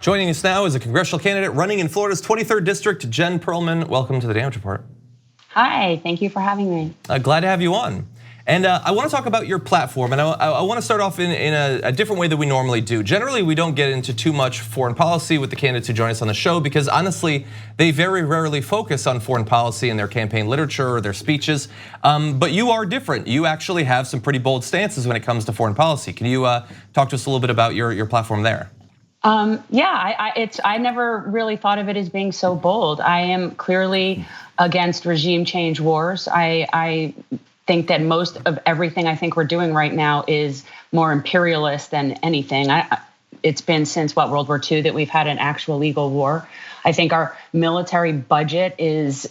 Joining us now is a congressional candidate running in Florida's 23rd district, Jen Perlman. Welcome to the Damage Report. Hi, thank you for having me. Glad to have you on. And I want to talk about your platform, and I want to start off in a different way than we normally do. Generally, we don't get into too much foreign policy with the candidates who join us on the show because honestly, they very rarely focus on foreign policy in their campaign literature or their speeches. But you are different. You actually have some pretty bold stances when it comes to foreign policy. Can you talk to us a little bit about your platform there? I never really thought of it as being so bold. I am clearly against regime change wars. I think that most of everything I think we're doing right now is more imperialist than anything. It's been since World War II that we've had an actual legal war. I think our military budget is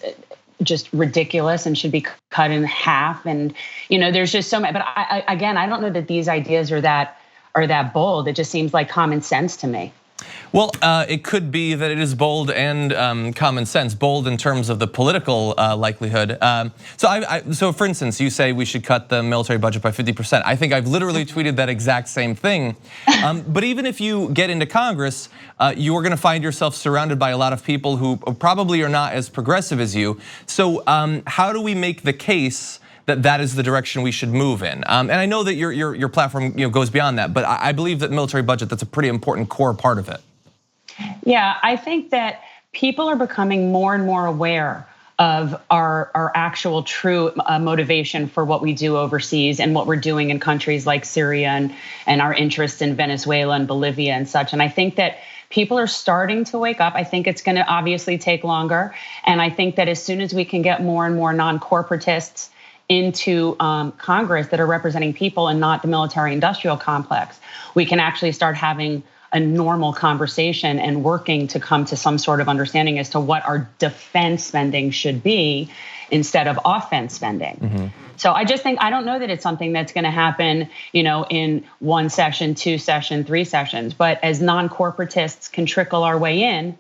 just ridiculous and should be cut in half. And there's just so many. But I don't know that these ideas are that bold. It just seems like common sense to me. Well, it could be that it is bold and common sense. Bold in terms of the political likelihood. So for instance, you say we should cut the military budget by 50%. I think I've literally tweeted that exact same thing. But even if you get into Congress, you're going to find yourself surrounded by a lot of people who probably are not as progressive as you. So how do we make the case that is the direction we should move in? And I know that your platform goes beyond that, but I believe that military budget, that's a pretty important core part of it. Yeah, I think that people are becoming more and more aware of our actual true motivation for what we do overseas and what we're doing in countries like Syria and our interests in Venezuela and Bolivia and such. And I think that people are starting to wake up. I think it's going to obviously take longer. And I think that as soon as we can get more and more non-corporatists into Congress that are representing people and not the military industrial complex, we can actually start having a normal conversation and working to come to some sort of understanding as to what our defense spending should be instead of offense spending. Mm-hmm. So I don't know that it's something that's going to happen, in one session, two sessions, three sessions, but as non-corporatists can trickle our way in,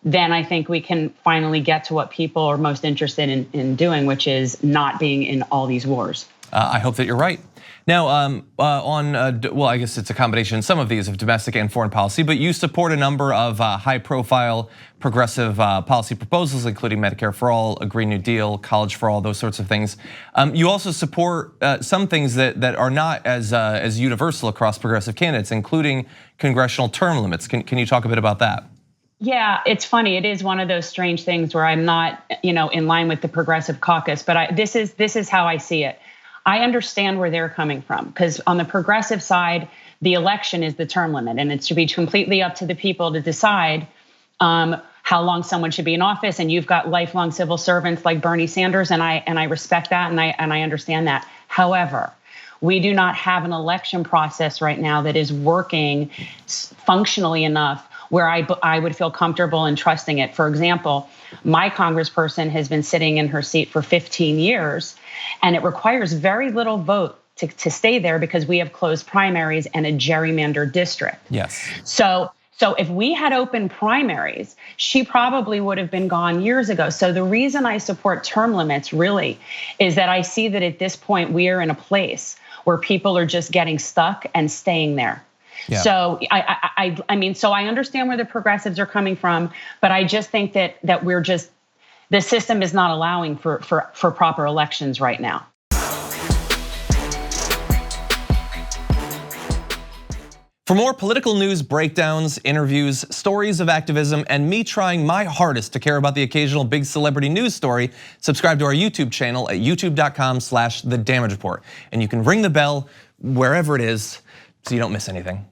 then I think we can finally get to what people are most interested in doing, which is not being in all these wars. I hope that you're right. Now, I guess it's a combination, some of these of domestic and foreign policy, but you support a number of high-profile progressive policy proposals, including Medicare for All, a Green New Deal, college for all, those sorts of things. You also support some things that are not as universal across progressive candidates, including congressional term limits. Can you talk a bit about that? Yeah, it's funny. It is one of those strange things where I'm not, in line with the progressive caucus, but this is how I see it. I understand where they're coming from because on the progressive side, the election is the term limit, and it should be completely up to the people to decide how long someone should be in office. And you've got lifelong civil servants like Bernie Sanders, and I respect that, and I understand that. However, we do not have an election process right now that is working functionally enough where I would feel comfortable in trusting it. For example, my congressperson has been sitting in her seat for 15 years, and it requires very little vote to stay there because we have closed primaries and a gerrymandered district. Yes. So if we had open primaries, she probably would have been gone years ago. So the reason I support term limits really is that I see that at this point we are in a place where people are just getting stuck and staying there. Yeah. So so I understand where the progressives are coming from, but I just think that the system is not allowing for proper elections right now. For more political news, breakdowns, interviews, stories of activism, and me trying my hardest to care about the occasional big celebrity news story, subscribe to our YouTube channel at youtube.com/thedamagereport. And you can ring the bell wherever it is so you don't miss anything.